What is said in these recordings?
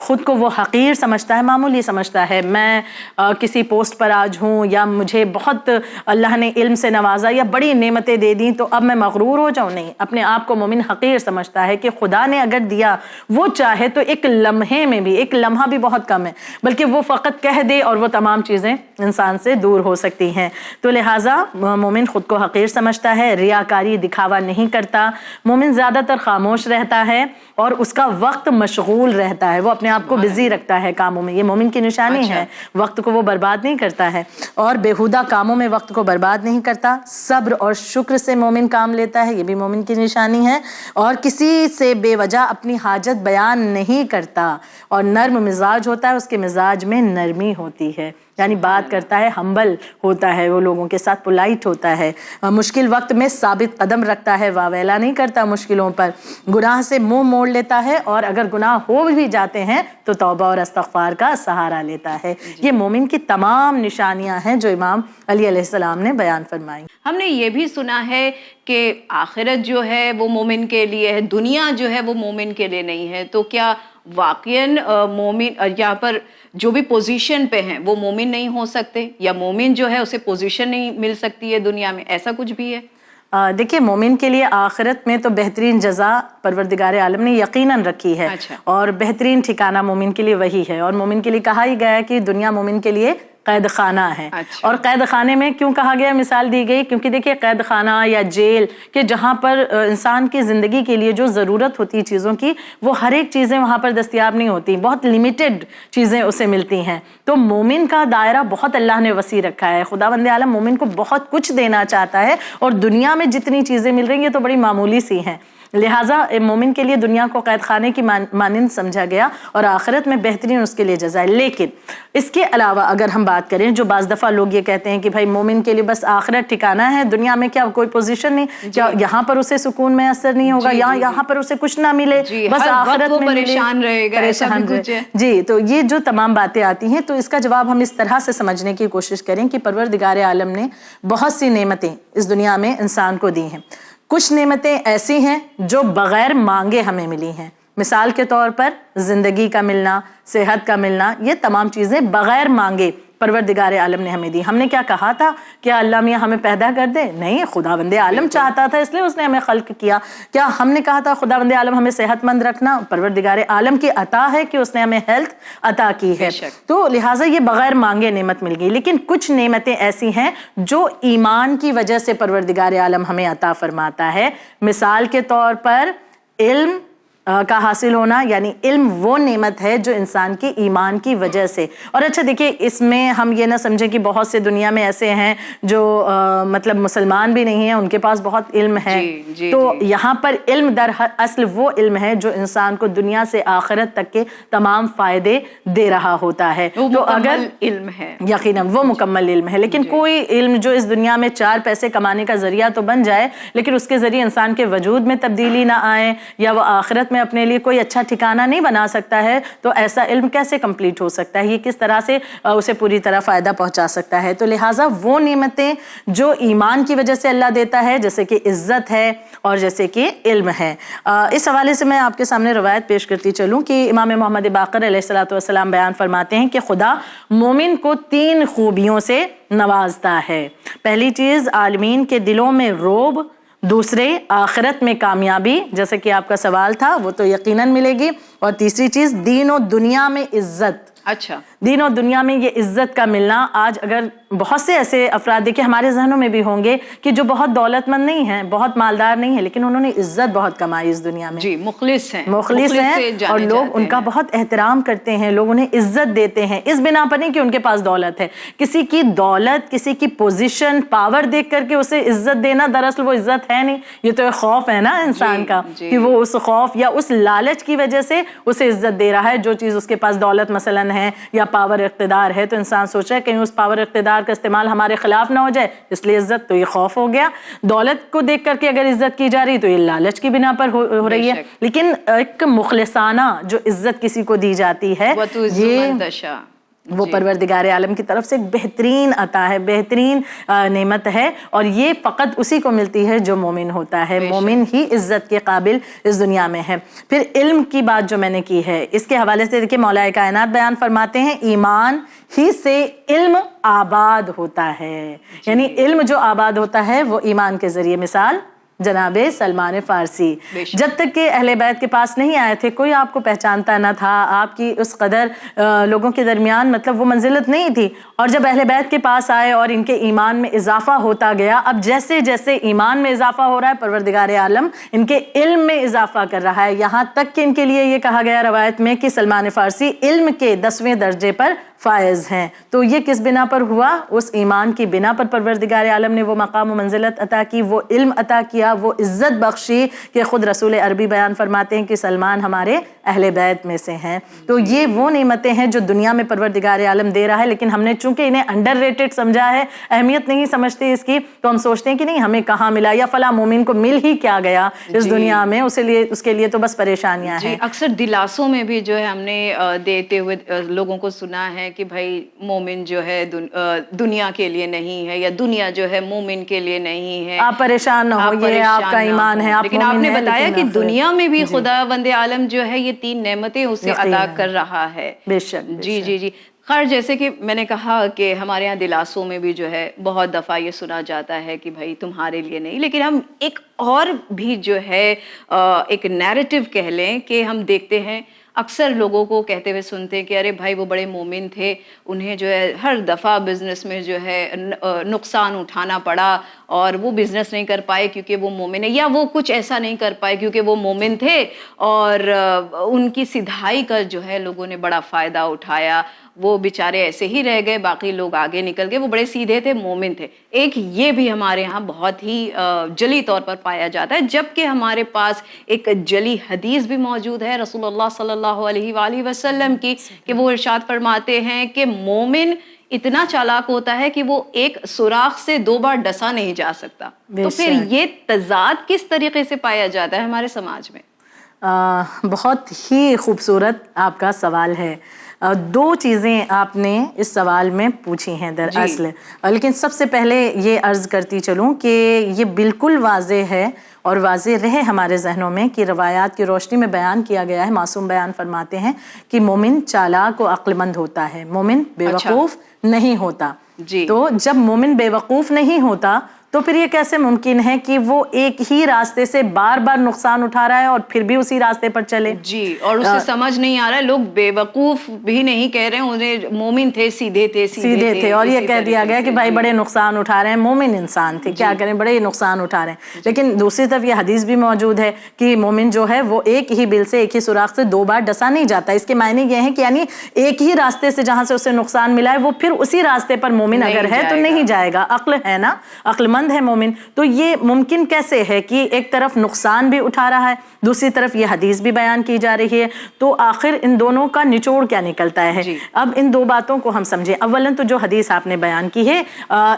خود کو وہ حقیر سمجھتا ہے, معمولی سمجھتا ہے. میں کسی پوسٹ پر آج ہوں, یا مجھے بہت اللہ نے علم سے نوازا یا بڑی نعمتیں دے دیں تو اب میں مغرور ہو جاؤں. نہیں, اپنے آپ کو مومن حقیر سمجھتا ہے کہ خدا نے اگر دیا, وہ چاہے تو ایک لمحے میں بھی, ایک لمحہ بھی بہت کم ہے, بلکہ وہ فقط کہہ دے اور وہ تمام چیزیں انسان سے دور ہو سکتی ہیں. تو لہٰذا مومن خود کو حقیر سمجھتا ہے, ریاکاری دکھاوا نہیں کرتا. مومن زیادہ تر خاموش رہتا ہے اور اس کا وقت مشغول رہتا ہے, وہ اپنے آپ کو بزی رکھتا ہے کاموں میں. یہ مومن کی نشانی ہے, وقت کو وہ برباد نہیں کرتا ہے اور بیہودہ کاموں میں وقت کو برباد نہیں کرتا. صبر اور شکر سے مومن کام لیتا ہے, یہ بھی مومن کی نشانی ہے. اور کسی سے بے وجہ اپنی حاجت بیان نہیں کرتا, اور نرم مزاج ہوتا ہے, اس کے مزاج میں نرمی ہوتی ہے, یعنی بات کرتا ہے, ہمبل ہوتا ہے, وہ لوگوں کے ساتھ پولائٹ ہوتا ہے. مشکل وقت میں ثابت قدم رکھتا ہے, واویلا نہیں کرتا مشکلوں پر. گناہ سے منہ موڑ لیتا ہے, اور اگر گناہ ہو بھی جاتے ہیں تو توبہ اور استغفار کا سہارا لیتا ہے. یہ مومن کی تمام نشانیاں ہیں جو امام علی علیہ السلام نے بیان فرمائی. ہم نے یہ بھی سنا ہے کہ آخرت جو ہے وہ مومن کے لیے ہے, دنیا جو ہے وہ مومن کے لیے نہیں ہے. تو کیا واقعاً مومن یہاں پر جو بھی پوزیشن پہ ہیں وہ مومن نہیں ہو سکتے, یا مومن جو ہے اسے پوزیشن نہیں مل سکتی ہے دنیا میں, ایسا کچھ بھی ہے؟ دیکھیے, مومن کے لیے آخرت میں تو بہترین جزا پروردگار عالم نے یقیناً رکھی ہے, اور بہترین ٹھکانہ مومن کے لیے وہی ہے. اور مومن کے لیے کہا ہی گیا ہے کہ دنیا مومن کے لیے قید خانہ ہے. اور قید خانے میں کیوں کہا گیا, مثال دی گئی کیونکہ دیکھیے قید خانہ یا جیل کہ جہاں پر انسان کی زندگی کے لیے جو ضرورت ہوتی ہے چیزوں کی, وہ ہر ایک چیزیں وہاں پر دستیاب نہیں ہوتی, بہت لیمیٹڈ چیزیں اسے ملتی ہیں. تو مومن کا دائرہ بہت اللہ نے وسیع رکھا ہے. خداوند عالم مومن کو بہت کچھ دینا چاہتا ہے, اور دنیا میں جتنی چیزیں مل رہی ہیں یہ تو بڑی معمولی سی ہیں. لہٰذا مومن کے لیے دنیا کو قید خانے کی مانند سمجھا گیا, اور آخرت میں بہترین اس کے لیے جزا ہے. لیکن اس کے علاوہ اگر ہم بات کریں, جو بعض دفعہ لوگ یہ کہتے ہیں کہ بھائی مومن کے لیے بس آخرت ٹھکانہ ہے, دنیا میں کیا کوئی پوزیشن نہیں, کیا یہاں پر اسے سکون میسر نہیں ہوگا, یہاں پر اسے کچھ نہ ملے, بس آخرت میں پریشان رہے گا, پریشان رہے. جی, تو یہ جو تمام باتیں آتی ہیں, تو اس کا جواب ہم اس طرح سے سمجھنے کی کوشش کریں کہ پروردگار عالم نے بہت سی نعمتیں اس دنیا میں انسان کو دی ہیں. کچھ نعمتیں ایسی ہیں جو بغیر مانگے ہمیں ملی ہیں. مثال کے طور پر زندگی کا ملنا, صحت کا ملنا, یہ تمام چیزیں بغیر مانگے پروردگار عالم نے ہمیں دی. ہم نے کیا کہا تھا کہ اللہ میاں ہمیں پیدا کر دے؟ نہیں, خداوند عالم چاہتا تھا, اس لیے اس نے ہمیں خلق کیا. کیا ہم نے کہا تھا خداوند عالم ہمیں صحت مند رکھنا؟ پروردگار عالم کی عطا ہے کہ اس نے ہمیں ہیلتھ عطا کی ہے. تو لہٰذا یہ بغیر مانگے نعمت مل گئی. لیکن کچھ نعمتیں ایسی ہیں جو ایمان کی وجہ سے پروردگار عالم ہمیں عطا فرماتا ہے. مثال کے طور پر علم کا حاصل ہونا, یعنی علم وہ نعمت ہے جو انسان کے ایمان کی وجہ سے. اور اچھا دیکھیے, اس میں ہم یہ نہ سمجھیں کہ بہت سے دنیا میں ایسے ہیں جو مطلب مسلمان بھی نہیں ہیں, ان کے پاس بہت علم ہے. تو یہاں پر علم در اصل وہ علم ہے جو انسان کو دنیا سے آخرت تک کے تمام فائدے دے رہا ہوتا ہے. تو اگر علم ہے, یقیناً وہ مکمل علم ہے. لیکن کوئی علم جو اس دنیا میں 4 پیسے کمانے کا ذریعہ تو بن جائے, لیکن اس کے ذریعے انسان کے وجود میں تبدیلی نہ آئے, یا وہ آخرت میں اپنے لیے کوئی اچھا ٹھکانہ نہیں بنا سکتا ہے, تو ایسا علم کیسے کمپلیٹ ہو سکتا ہے؟ یہ کس طرح سے اسے پوری طرح فائدہ پہنچا سکتا ہے؟ تو لہٰذا وہ نعمتیں جو ایمان کی وجہ سے اللہ دیتا ہے, جیسے کہ عزت ہے اور جیسے کہ علم ہے. اس حوالے سے میں آپ کے سامنے روایت پیش کرتی چلوں کہ امام محمد باقر علیہ السلام بیان فرماتے ہیں کہ خدا مومن کو 3 خوبیوں سے نوازتا ہے. پہلی چیز عالمین کے دلوں میں رعب, دوسرے آخرت میں کامیابی, جیسے کہ آپ کا سوال تھا وہ تو یقیناً ملے گی, اور تیسری چیز دین و دنیا میں عزت. اچھا, دین و دنیا میں یہ عزت کا ملنا. آج اگر بہت سے ایسے افراد دیکھیں ہمارے ذہنوں میں بھی ہوں گے کہ جو بہت دولت مند نہیں ہیں, بہت مالدار نہیں ہیں, لیکن انہوں نے عزت بہت کمائی اس دنیا میں. جی, مخلص ہیں, اور لوگ ان کا بہت احترام کرتے ہیں, لوگ انہیں عزت دیتے ہیں اس بنا پر نہیں کہ ان کے پاس دولت ہے. کسی کی دولت, کسی کی پوزیشن, پاور دیکھ کر کے اسے عزت دینا, دراصل وہ عزت ہے نہیں, یہ تو ایک خوف ہے نا انسان کا, کہ وہ اس خوف یا اس لالچ کی وجہ سے اسے عزت دے رہا ہے. جو چیز اس کے پاس دولت مثلاً ہے یا پاور اقتدار ہے, تو انسان سوچ رہا ہے کہیں اس پاور اقتدار کا استعمال ہمارے خلاف نہ ہو جائے, اس لیے عزت. تو یہ خوف ہو گیا. دولت کو دیکھ کر کے اگر عزت کی جا رہی تو یہ لالچ کی بنا پر ہو رہی ہے. لیکن ایک مخلصانہ جو عزت کسی کو دی جاتی ہے, وہ پروردگار عالم کی طرف سے ایک بہترین عطا ہے, بہترین نعمت ہے, اور یہ فقط اسی کو ملتی ہے جو مومن ہوتا ہے. مومن ہی عزت کے قابل اس دنیا میں ہے. پھر علم کی بات جو میں نے کی ہے, اس کے حوالے سے دیکھیں مولا کائنات بیان فرماتے ہیں ایمان ہی سے علم آباد ہوتا ہے. یعنی علم جو آباد ہوتا ہے وہ ایمان کے ذریعے. مثال جناب سلمان فارسی, جب تک کہ اہل بیت کے پاس نہیں آئے تھے کوئی آپ کو پہچانتا نہ تھا, آپ کی اس قدر لوگوں کے درمیان مطلب وہ منزلت نہیں تھی. اور جب اہل بیت کے پاس آئے اور ان کے ایمان میں اضافہ ہوتا گیا, اب جیسے جیسے ایمان میں اضافہ ہو رہا ہے پروردگار عالم ان کے علم میں اضافہ کر رہا ہے, یہاں تک کہ ان کے لیے یہ کہا گیا روایت میں کہ سلمان فارسی علم کے 10ویں درجے پر فائز ہیں. تو یہ کس بنا پر ہوا؟ اس ایمان کی بنا پر پروردگار عالم نے وہ مقام و منزلت عطا کی, وہ علم عطا کیا, وہ عزت بخشی کہ خود رسول عربی بیان فرماتے ہیں کہ سلمان ہمارے اہل بیت میں سے ہیں. تو یہ وہ نعمتیں ہیں جو دنیا میں پروردگار عالم دے رہا ہے, لیکن ہم نے چونکہ انہیں انڈر ریٹڈ سمجھا ہے, اہمیت نہیں سمجھتے اس کی, تو ہم سوچتے ہیں کہ نہیں ہمیں کہاں ملا, یا فلاں مومن کو مل ہی کیا گیا اس دنیا میں, اس کے لیے تو بس پریشانیاں ہیں. اکثر دلاسوں میں بھی جو ہے ہم نے دیتے ہوئے لوگوں کو سنا ہے کہ بھائی مومن جو ہے دنیا کے لیے نہیں ہے, یا دنیا جو ہے مومن کے لیے نہیں ہے, آپ پریشان نہ ہو, یہ آپ کا ایمان ہے. لیکن آپ نے بتایا کہ دنیا میں بھی خدا بند عالم جو ہے یہ 3 نعمتیں اسے عطا کر رہا ہے. بے شک. جی جی جی. خیر جیسے کہ میں نے کہا کہ ہمارے یہاں دلاسوں میں بھی جو ہے بہت دفعہ یہ سنا جاتا ہے کہ بھائی تمہارے لیے نہیں, لیکن ہم ایک اور بھی جو ہے ایک نیریٹو کہہ لیں کہ ہم دیکھتے ہیں اکثر لوگوں کو کہتے ہوئے سنتے ہیں کہ ارے بھائی وہ بڑے مومن تھے, انہیں جو ہے ہر دفعہ بزنس میں جو ہے نقصان اٹھانا پڑا اور وہ بزنس نہیں کر پائے کیونکہ وہ مومن ہے, یا وہ کچھ ایسا نہیں کر پائے کیونکہ وہ مومن تھے, اور ان کی سدھائی کا جو ہے لوگوں نے بڑا فائدہ اٹھایا, وہ بیچارے ایسے ہی رہ گئے, باقی لوگ آگے نکل گئے, وہ بڑے سیدھے تھے, مومن تھے. ایک یہ بھی ہمارے ہاں بہت ہی جلی طور پر پایا جاتا ہے, جبکہ ہمارے پاس ایک جلی حدیث بھی موجود ہے رسول اللہ صلی اللہ علیہ وآلہ وسلم کی, کہ وہ ارشاد فرماتے ہیں کہ مومن اتنا چالاک ہوتا ہے کہ وہ ایک سوراخ سے 2 بار ڈسا نہیں جا سکتا. تو پھر یہ تضاد کس طریقے سے پایا جاتا ہے ہمارے سماج میں؟ بہت ہی خوبصورت آپ کا سوال ہے. 2 چیزیں آپ نے اس سوال میں پوچھی ہیں دراصل, لیکن سب سے پہلے یہ عرض کرتی چلوں کہ یہ بالکل واضح ہے اور واضح رہے ہمارے ذہنوں میں کہ روایات کی روشنی میں بیان کیا گیا ہے. معصوم بیان فرماتے ہیں کہ مومن چالاک و عقل مند ہوتا ہے, مومن بے وقوف نہیں ہوتا. تو جب مومن بے وقوف نہیں ہوتا تو پھر یہ کیسے ممکن ہے کہ وہ ایک ہی راستے سے بار بار نقصان اٹھا رہا ہے اور پھر بھی اسی راستے پر چلے؟ جی, اور اسے سمجھ نہیں آ رہا ہے, لوگ بے وقوف بھی نہیں کہہ رہے ہیں, انہیں مومن تھے, سیدھے تھے, اور یہ کہہ دیا گیا کہ بھائی بڑے نقصان اٹھا رہے ہیں, مومن انسان تھے, کیا کریں, بڑے نقصان اٹھا رہے ہیں. لیکن دوسری طرف یہ حدیث بھی موجود ہے کہ مومن جو ہے وہ ایک ہی بل سے, ایک ہی سوراخ سے 2 بار ڈسا نہیں جاتا. اس کے معنی یہ ہیں کہ یعنی ایک ہی راستے سے جہاں سے اسے نقصان ملا ہے وہ پھر اسی راستے پر مومن اگر ہے تو نہیں جائے گا. عقل ہے نا, عقل مند ہے مومن. تو یہ ممکن کیسے ہے کہ ایک طرف نقصان بھی اٹھا رہا ہے, دوسری طرف یہ حدیث بھی بیان کی جا رہی ہے؟ تو آخر ان دونوں کا نچوڑ کیا نکلتا ہے؟ اب ان 2 باتوں کو ہم سمجھیں. اولاً تو جو حدیث آپ نے بیان کی ہے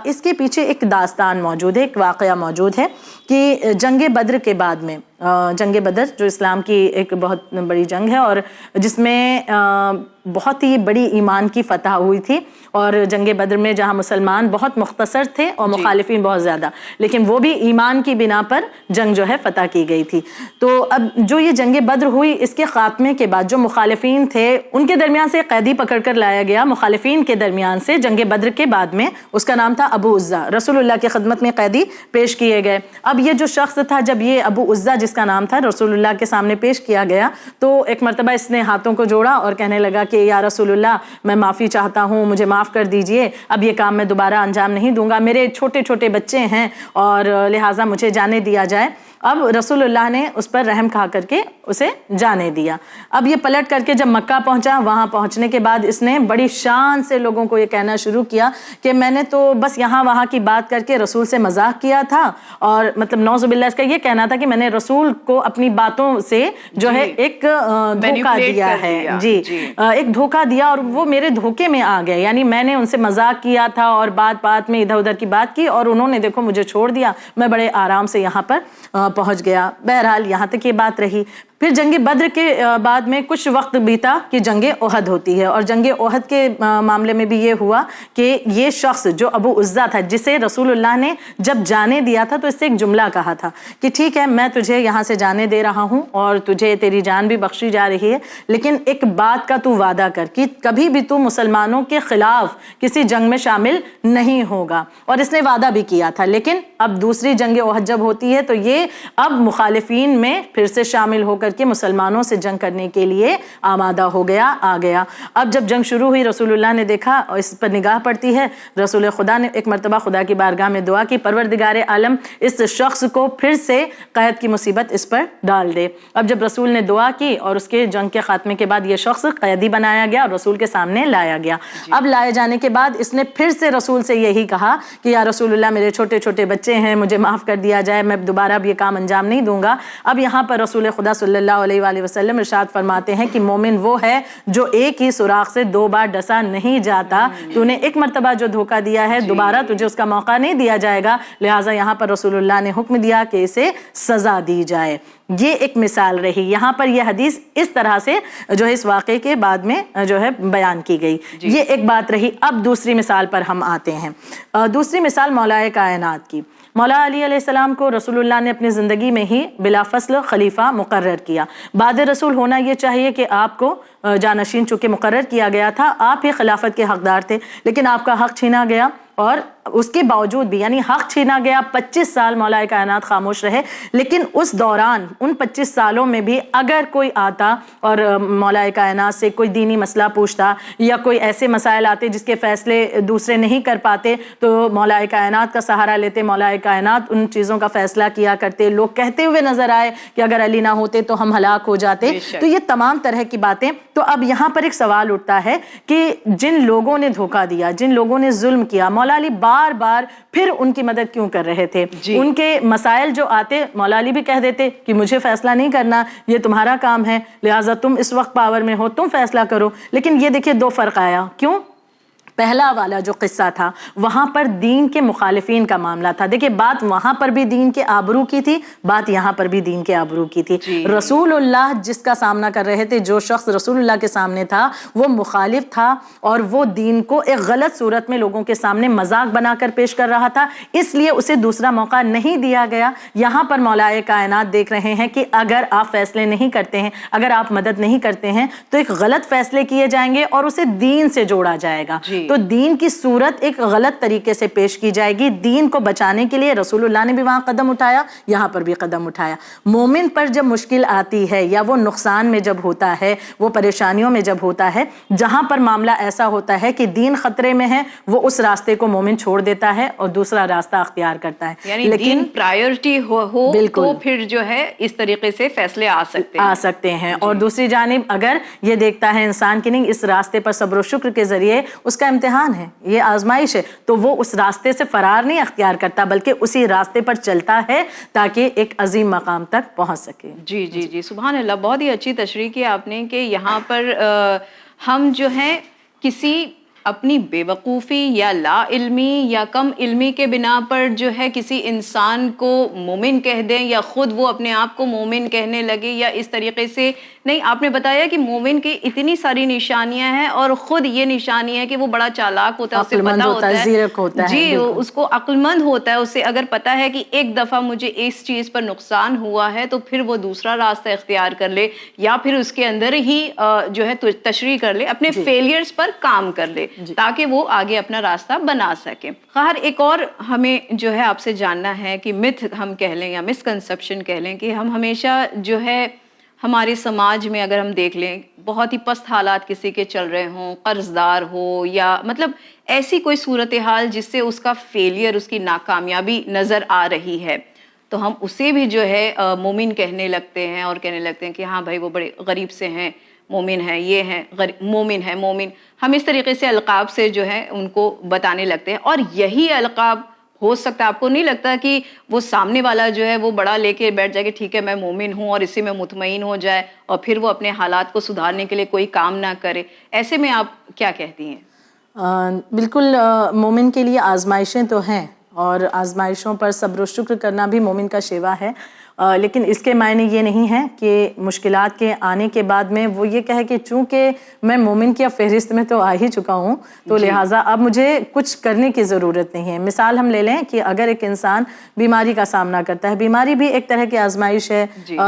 اس کے پیچھے ایک داستان موجود ہے, ایک واقعہ موجود ہے کہ جنگ بدر کے بعد میں, جنگ بدر جو اسلام کی ایک بہت بڑی جنگ ہے اور جس میں بہت ہی بڑی ایمان کی فتح ہوئی تھی, اور جنگ بدر میں جہاں مسلمان بہت مختصر تھے اور مخالفین بہت زیادہ, لیکن وہ بھی ایمان کی بنا پر جنگ جو ہے فتح کی گئی تھی. تو اب جو یہ جنگ بدر ہوئی اس کے خاتمے کے بعد جو مخالفین تھے ان کے درمیان سے قیدی پکڑ کر لایا گیا, مخالفین کے درمیان سے جنگ بدر کے بعد میں, اس کا نام تھا ابو عزہ. رسول اللہ کی خدمت میں قیدی پیش کیے گئے. اب یہ جو شخص تھا, جب یہ ابو عزہ جس کا نام تھا رسول اللہ کے سامنے پیش کیا گیا تو ایک مرتبہ اس نے ہاتھوں کو جوڑا اور کہنے لگا کہ یا رسول اللہ میں معافی چاہتا ہوں, مجھے معاف کر دیجئے, اب یہ کام میں دوبارہ انجام نہیں دوں گا, میرے چھوٹے چھوٹے بچے ہیں اور لہٰذا مجھے جانے دیا جائے. اب رسول اللہ نے اس پر رحم کھا کر کے اسے جانے دیا. اب یہ پلٹ کر کے جب مکہ پہنچا, وہاں پہنچنے کے بعد اس نے بڑی شان سے لوگوں کو یہ کہنا شروع کیا کہ میں نے تو بس یہاں وہاں کی بات کر کے رسول سے مذاق کیا تھا, اور مطلب نعوذ باللہ اس کا یہ کہنا تھا کہ میں نے رسول کو اپنی باتوں سے جو ہے ایک دھوکہ دیا ہے. جی, ایک دھوکہ دیا اور وہ میرے دھوکے میں آ گئے. یعنی میں نے ان سے مذاق کیا تھا اور بات بات میں ادھر ادھر کی بات کی اور انہوں نے دیکھو مجھے چھوڑ دیا, میں بڑے آرام سے یہاں پر پہنچ گیا. بہرحال یہاں تک یہ بات رہی. پھر جنگ بدر کے بعد میں کچھ وقت بیتا کہ جنگ احد ہوتی ہے، اور جنگ احد کے معاملے میں بھی یہ ہوا کہ یہ شخص جو ابو عزہ تھا، جسے رسول اللہ نے جب جانے دیا تھا تو اس سے ایک جملہ کہا تھا کہ ٹھیک ہے میں تجھے یہاں سے جانے دے رہا ہوں اور تجھے تیری جان بھی بخشی جا رہی ہے، لیکن ایک بات کا تو وعدہ کر کہ کبھی بھی تو مسلمانوں کے خلاف کسی جنگ میں شامل نہیں ہوگا، اور اس نے وعدہ بھی کیا تھا۔ لیکن اب دوسری جنگ احد جب ہوتی ہے تو یہ اب مخالفین میں پھر سے شامل ہو کر کے مسلمانوں سے جنگ کرنے کے لیے آمادہ ہو گیا، آ گیا۔ اب جب جنگ شروع ہوئی، رسول اللہ نے دیکھا اور اس پر نگاہ پڑتی ہے، رسول خدا نے ایک مرتبہ خدا کی بارگاہ میں دعا کی، پروردگار عالم اس شخص کو پھر سے قید کی مصیبت اس پر ڈال دے۔ اب جب رسول نے دعا کی اور اس کے جنگ کے خاتمے کے بعد یہ شخص قیدی بنایا گیا اور رسول کے سامنے لایا گیا۔ اب لائے جانے کے بعد اس نے پھر سے رسول سے یہی کہا کہ یا رسول اللہ میرے چھوٹے چھوٹے بچے ہیں، مجھے معاف کر دیا جائے، میں دوبارہ اب یہ کام انجام نہیں دوں گا۔ اب یہاں پر رسول خدا صلی اللہ علیہ وآلہ وسلم ارشاد فرماتے ہیں کہ مومن وہ ہے جو ایک ہی سوراخ سے دو بار ڈسا نہیں جاتا، تو نے ایک مرتبہ جو دھوکہ دیا ہے دوبارہ تجھے اس کا موقع نہیں دیا جائے گا، لہٰذا یہاں پر رسول اللہ نے حکم دیا کہ اسے سزا دی جائے۔ یہ ایک مثال رہی، یہاں پر یہ حدیث اس طرح سے جو ہے اس واقعے کے بعد میں جو ہے بیان کی گئی۔ یہ ایک بات رہی۔ اب دوسری مثال پر ہم آتے ہیں۔ دوسری مثال مولا کائنات کی۔ مولا علی علیہ السلام کو رسول اللہ نے اپنی زندگی میں ہی بلا فصل خلیفہ مقرر کیا۔ بعد رسول ہونا یہ چاہیے کہ آپ کو جانشین چونکہ مقرر کیا گیا تھا، آپ ہی خلافت کے حقدار تھے، لیکن آپ کا حق چھینا گیا، اور اس کے باوجود بھی یعنی حق چھینا گیا، 25 سال مولا کائنات خاموش رہے، لیکن اس دوران ان 25 سالوں میں بھی اگر کوئی آتا اور مولا کائنات سے کوئی دینی مسئلہ پوچھتا یا کوئی ایسے مسائل آتے جس کے فیصلے دوسرے نہیں کر پاتے تو مولا کائنات کا سہارا لیتے، مولا کائنات ان چیزوں کا فیصلہ کیا کرتے۔ لوگ کہتے ہوئے نظر آئے کہ اگر علی نہ ہوتے تو ہم ہلاک ہو جاتے۔ تو یہ تمام طرح کی باتیں۔ تو اب یہاں پر ایک سوال اٹھتا ہے کہ جن لوگوں نے دھوکہ دیا، جن لوگوں نے ظلم کیا، مولا علی بار بار پھر ان کی مدد کیوں کر رہے تھے؟ ان کے مسائل جو آتے مولا علی بھی کہہ دیتے کہ مجھے فیصلہ نہیں کرنا، یہ تمہارا کام ہے، لہٰذا تم اس وقت پاور میں ہو، تم فیصلہ کرو۔ لیکن یہ دیکھیے دو فرق آیا، کیوں؟ پہلا والا جو قصہ تھا وہاں پر دین کے مخالفین کا معاملہ تھا۔ دیکھیں بات وہاں پر بھی دین کے آبرو کی تھی، بات یہاں پر بھی دین کے آبرو کی تھی۔ رسول اللہ جس کا سامنا کر رہے تھے، جو شخص رسول اللہ کے سامنے تھا وہ مخالف تھا، اور وہ دین کو ایک غلط صورت میں لوگوں کے سامنے مذاق بنا کر پیش کر رہا تھا، اس لیے اسے دوسرا موقع نہیں دیا گیا۔ یہاں پر مولا کائنات دیکھ رہے ہیں کہ اگر آپ فیصلے نہیں کرتے ہیں، اگر آپ مدد نہیں کرتے ہیں تو ایک غلط فیصلے کیے جائیں گے اور اسے دین سے جوڑا جائے گا۔ تو دین کی صورت ایک غلط طریقے سے پیش کی جائے گی۔ دین کو بچانے کے لیے رسول اللہ نے بھی وہاں قدم اٹھایا، یہاں پر بھی قدم اٹھایا۔ مومن پر جب مشکل آتی ہے یا وہ نقصان میں جب ہوتا ہے، وہ پریشانیوں میں جب ہوتا ہے، جہاں پر معاملہ ایسا ہوتا ہے کہ دین خطرے میں ہے، وہ اس راستے کو مومن چھوڑ دیتا ہے اور دوسرا راستہ اختیار کرتا ہے۔ یعنی دین پرائیورٹی ہو تو پھر جو ہے اس طریقے سے فیصلے آ سکتے ہیں۔ اور دوسری جانب اگر یہ دیکھتا ہے انسان کی نہیں، اس راستے پر صبر و شکر کے ذریعے اس کا امتحان ہے، یہ آزمائش ہے، تو وہ اس راستے سے فرار نہیں اختیار کرتا بلکہ اسی راستے پر چلتا ہے تاکہ ایک عظیم مقام تک پہنچ سکے۔ جی جی جی، سبحان اللہ، بہت ہی اچھی تشریح کی آپ نے کہ یہاں پر ہم جو ہیں کسی اپنی بے وقوفی یا لا علمی یا کم علمی کے بنا پر جو ہے کسی انسان کو مومن کہہ دیں یا خود وہ اپنے آپ کو مومن کہنے لگے یا اس طریقے سے نہیں۔ آپ نے بتایا کہ مومن کی اتنی ساری نشانیاں ہیں اور خود یہ نشانی ہے کہ وہ بڑا چالاک ہوتا ہے، اسے پتا ہوتا ہے، زیرک ہوتا ہے، جی اس کو عقل مند ہوتا ہے، اسے اگر پتا ہے کہ ایک دفعہ مجھے اس چیز پر نقصان ہوا ہے تو پھر وہ دوسرا راستہ اختیار کر لے یا پھر اس کے اندر ہی جو ہے تشریح کر لے، اپنے فیلیئرز پر کام کر لے تاکہ وہ آگے اپنا راستہ بنا سکے۔ خیر ایک اور ہمیں جو ہے آپ سے جاننا ہے کہ متھ ہم کہہ لیں یا مسکنسپشن کہہ لیں کہ ہم ہمیشہ جو ہے ہمارے سماج میں اگر ہم دیکھ لیں بہت ہی پست حالات کسی کے چل رہے ہوں، قرض دار ہو یا مطلب ایسی کوئی صورتحال جس سے اس کا فیلئر، اس کی ناکامیابی نظر آ رہی ہے، تو ہم اسے بھی جو ہے مومن کہنے لگتے ہیں اور کہنے لگتے ہیں کہ ہاں بھائی وہ بڑے غریب سے ہیں، مومن ہے، یہ ہے مومن ہے، مومن۔ ہم اس طریقے سے القاب سے جو ہے ان کو بتانے لگتے ہیں، اور یہی القاب ہو سکتا ہے، آپ کو نہیں لگتا کہ وہ سامنے والا جو ہے وہ بڑا لے کے بیٹھ جائے کہ ٹھیک ہے میں مومن ہوں اور اسی میں مطمئن ہو جائے اور پھر وہ اپنے حالات کو سدھارنے کے لیے کوئی کام نہ کرے؟ ایسے میں آپ کیا کہتی ہیں؟ بالکل، مومن کے لیے آزمائشیں تو ہیں اور آزمائشوں پر صبر و شکر کرنا بھی مومن کا شیوا ہے۔ لیکن اس کے معنی یہ نہیں ہے کہ مشکلات کے آنے کے بعد میں وہ یہ کہے کہ چونکہ میں مومن کی اب فہرست میں تو آ ہی چکا ہوں تو لہٰذا اب مجھے کچھ کرنے کی ضرورت نہیں ہے. مثال ہم لے لیں کہ اگر ایک انسان بیماری کا سامنا کرتا ہے, بیماری بھی ایک طرح کی آزمائش ہے,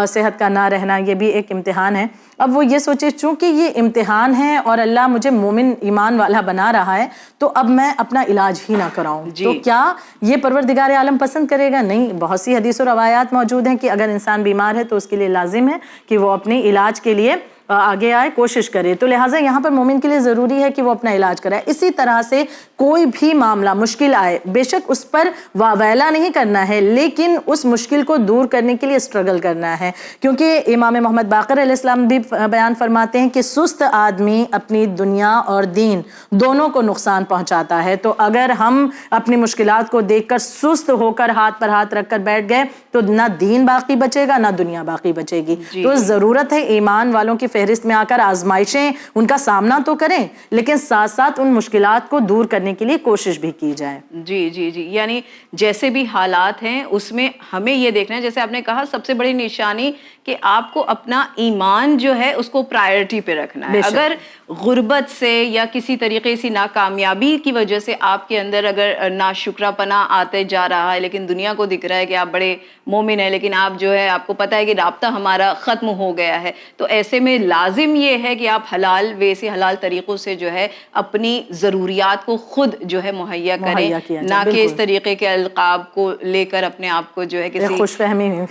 صحت کا نہ رہنا یہ بھی ایک امتحان ہے. اب وہ یہ سوچے چونکہ یہ امتحان ہے اور اللہ مجھے مومن ایمان والا بنا رہا ہے تو اب میں اپنا علاج ہی نہ کراؤں. تو کیا یہ پروردگار عالم پسند کرے گا؟ نہیں. بہت سی حدیث و روایات موجود ہیں کہ اگر انسان بیمار ہے تو اس کے لیے لازم ہے کہ وہ اپنے علاج کے لیے آگے آئے, کوشش کرے. تو لہٰذا یہاں پر مومن کے لیے ضروری ہے کہ وہ اپنا علاج کرائے. اسی طرح سے کوئی بھی معاملہ مشکل آئے بے شک اس پر واویلا نہیں کرنا ہے لیکن اس مشکل کو دور کرنے کے لیے اسٹرگل کرنا ہے, کیونکہ امام محمد باقر علیہ السلام بھی بیان فرماتے ہیں کہ سست آدمی اپنی دنیا اور دین دونوں کو نقصان پہنچاتا ہے. تو اگر ہم اپنی مشکلات کو دیکھ کر سست ہو کر ہاتھ پر ہاتھ رکھ کر بیٹھ گئے تو نہ دین باقی بچے گا نہ دنیا باقی بچے گی. تو ضرورت ہے ایمان والوں کی فہرست میں آ کر آزمائشیں ان کا سامنا تو کریں لیکن ساتھ ساتھ ان مشکلات کو دور کرنے کے لیے کوشش بھی کی جائے. جی جی جی, یعنی جیسے بھی حالات ہیں اس میں ہمیں یہ دیکھنا ہے, جیسے آپ نے کہا سب سے بڑی نشانی کہ آپ کو اپنا ایمان جو ہے اس کو پرائرٹی پہ رکھنا ہے. اگر غربت سے یا کسی طریقے سے ناکامیابی کی وجہ سے آپ کے اندر اگر ناشکرہ پنا آتے جا رہا ہے لیکن دنیا کو دکھ رہا ہے کہ آپ بڑے مومن ہیں لیکن آپ جو ہے آپ کو پتہ ہے کہ رابطہ ہمارا ختم ہو گیا ہے, تو ایسے میں لازم یہ ہے کہ آپ حلال وے سے حلال طریقوں سے جو ہے اپنی ضروریات کو خود جو ہے مہیا کریں, نہ کہ اس طریقے کے القاب کو لے کر اپنے آپ کو جو ہے کسی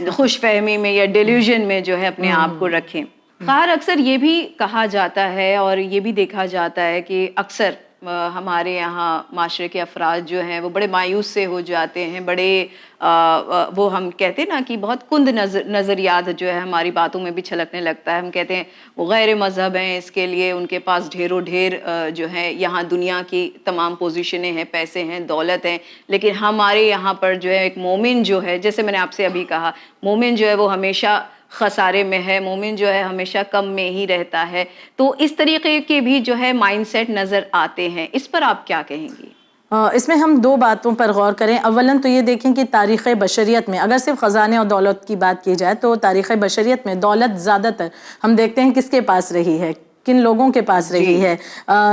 خوش فہمی میں یا ڈیلیوژن میں جو ہے اپنے آپ کو رکھیں. خیر اکثر یہ بھی کہا جاتا ہے اور یہ بھی دیکھا جاتا ہے کہ اکثر ہمارے یہاں معاشرے کے افراد جو ہیں وہ بڑے مایوس سے ہو جاتے ہیں, بڑے وہ ہم کہتے ہیں نا کہ بہت کند نظریات جو ہے ہماری باتوں میں بھی چھلکنے لگتا ہے. ہم کہتے ہیں وہ غیر مذہب ہیں, اس کے لیے ان کے پاس ڈھیروں ڈھیر جو ہے یہاں دنیا کی تمام پوزیشنیں ہیں, پیسے ہیں, دولت ہیں, لیکن ہمارے یہاں پر جو ہے ایک مومن جو ہے, جیسے میں نے آپ سے ابھی کہا, مومن جو ہے وہ ہمیشہ خسارے میں ہے, مومن جو ہے ہمیشہ کم میں ہی رہتا ہے. تو اس طریقے کے بھی جو ہے مائنڈ سیٹ نظر آتے ہیں, اس پر آپ کیا کہیں گی؟ اس میں ہم دو باتوں پر غور کریں. اولاً تو یہ دیکھیں کہ تاریخ بشریت میں اگر صرف خزانے اور دولت کی بات کی جائے تو تاریخ بشریت میں دولت زیادہ تر ہم دیکھتے ہیں کس کے پاس رہی ہے, کن لوگوں کے پاس رہی ہے.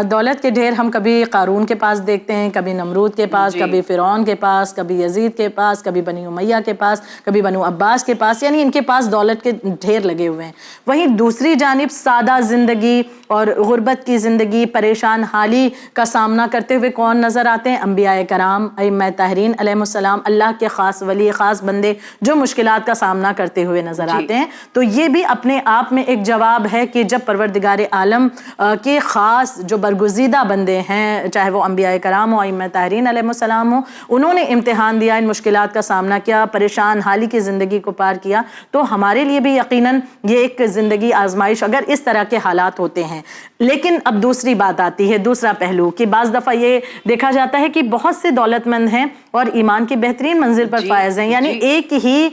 دولت کے ڈھیر ہم کبھی قارون کے پاس دیکھتے ہیں, کبھی نمرود کے پاس, کبھی فرعون کے پاس, کبھی یزید کے پاس, کبھی بنی امیہ کے پاس, کبھی بنو عباس کے پاس, یعنی ان کے پاس دولت کے ڈھیر لگے ہوئے ہیں. وہیں دوسری جانب سادہ زندگی اور غربت کی زندگی, پریشان حالی کا سامنا کرتے ہوئے کون نظر آتے ہیں؟ انبیاء کرام, ائمہ طاہرین علیہ السلام, اللہ کے خاص ولی, خاص بندے جو مشکلات کا سامنا کرتے ہوئے نظر آتے ہیں. تو یہ بھی اپنے آپ میں ایک جواب ہے کہ جب پروردگار عالم کے خاص جو برگزیدہ بندے ہیں, چاہے وہ انبیاء کرام ہو, ائمہ طاہرین علیہ السلام ہو, انہوں نے امتحان دیا, ان مشکلات کا سامنا کیا, پریشان حالی کی زندگی کو پار کیا, تو ہمارے لیے بھی یقیناً یہ ایک زندگی آزمائش اگر اس طرح کے حالات ہوتے ہیں. لیکن اب دوسری بات آتی ہے, دوسرا پہلو, کہ بعض دفعہ یہ دیکھا جاتا ہے کہ بہت سے دولت مند ہیں اور ایمان کی بہترین منزل پر فائز ہیں, یعنی ایک ہی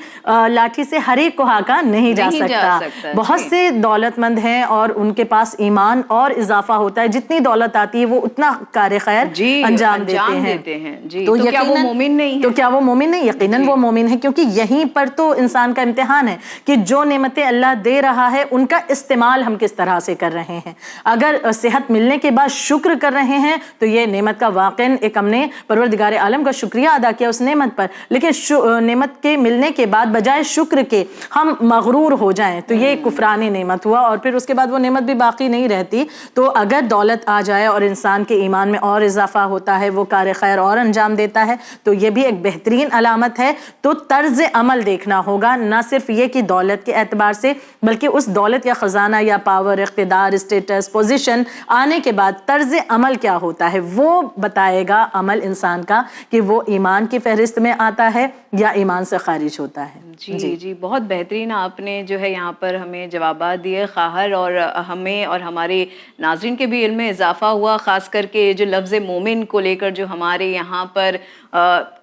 لاٹھی سے ہر ایک کو ہانکا نہیں جا سکتا. بہت سے دولت مند ہیں اور ان کے پاس ایمان اور اضافہ ہوتا ہے, جتنی دولت آتی ہے وہ اتنا کار خیر انجام دیتے ہیں. تو کیا وہ مومن نہیں؟ تو کیا وہ مومن نہیں؟ یقیناً وہ مومن ہے, کیونکہ یہیں پر تو انسان کا امتحان ہے کہ جو نعمتیں اللہ دے رہا ہے ان کا استعمال ہم کس طرح سے کر رہے ہیں. اگر صحت ملنے کے بعد شکر کر رہے ہیں تو یہ نعمت کا واقعاً ایک ہم نے پروردگار عالم کا شکریہ ادا کیا اس نعمت پر, لیکن نعمت کے ملنے کے بعد بجائے شکر کے ہم مغرور ہو جائیں تو یہ کفرانی نعمت ہوا, اور پھر اس کے بعد وہ نعمت بھی باقی نہیں رہتی. تو اگر دولت آ جائے اور انسان کے ایمان میں اور اضافہ ہوتا ہے, وہ کار خیر اور انجام دیتا ہے, تو یہ بھی ایک بہترین علامت ہے. تو طرز عمل دیکھنا ہوگا, نہ صرف یہ کہ دولت کے اعتبار سے, بلکہ اس دولت یا خزانہ یا پاور, اقتدار, اسٹیٹس, پوزیشن آنے کے بعد طرز عمل کیا ہوتا ہے, وہ بتائے گا عمل انسان کا کہ وہ ایمان کی فہرست میں آتا ہے یا ایمان سے خارج ہوتا ہے. جی بہت بہترین آپ نے جو ہے یہاں پر ہمیں جوابات دیے خواہر, اور ہمیں اور ہمارے ناظرین کے بھی علم میں اضافہ ہوا, خاص کر کے جو لفظ مومن کو لے کر جو ہمارے یہاں پر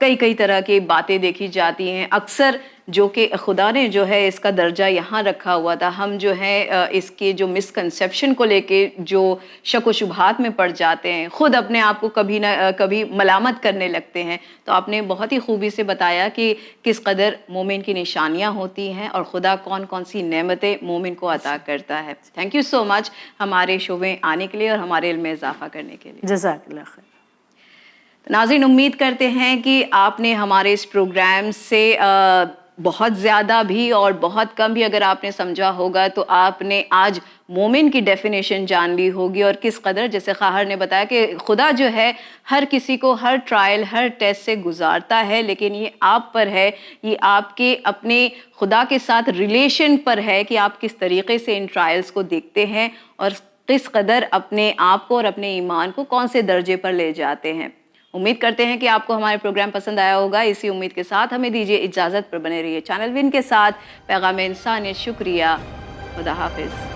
کئی طرح کی باتیں دیکھی جاتی ہیں. اکثر جو کہ خدا نے جو ہے اس کا درجہ یہاں رکھا ہوا تھا. ہم جو ہے اس کے جو مسکنسیپشن کو لے کے جو شک و شبہات میں پڑ جاتے ہیں, خود اپنے آپ کو کبھی نہ کبھی ملامت کرنے لگتے ہیں. تو آپ نے بہت ہی خوبی سے بتایا کہ کس قدر مومن کی نشانیاں ہوتی ہیں اور خدا کون کون سی نعمتیں مومن کو عطا کرتا ہے. تھینک یو سو مچ ہمارے شو میں آنے کے لیے اور ہمارے علم میں اضافہ کرنے کے لیے. جزاک اللہ خیر. ناظرین, امید کرتے ہیں کہ آپ نے ہمارے اس پروگرام سے بہت زیادہ بھی اور بہت کم بھی اگر آپ نے سمجھا ہوگا تو آپ نے آج مومن کی ڈیفینیشن جان لی ہوگی, اور کس قدر جیسے خواہر نے بتایا کہ خدا جو ہے ہر کسی کو ہر ٹرائل ہر ٹیسٹ سے گزارتا ہے, لیکن یہ آپ پر ہے, یہ آپ کے اپنے خدا کے ساتھ ریلیشن پر ہے کہ آپ کس طریقے سے ان ٹرائلز کو دیکھتے ہیں اور کس قدر اپنے آپ کو اور اپنے ایمان کو کون سے درجے پر لے جاتے ہیں. امید کرتے ہیں کہ آپ کو ہمارے پروگرام پسند آیا ہوگا. اسی امید کے ساتھ ہمیں دیجیے اجازت, پر بنے رہیے چینل ون کے ساتھ. پیغام انسانیت. شکریہ. خدا حافظ.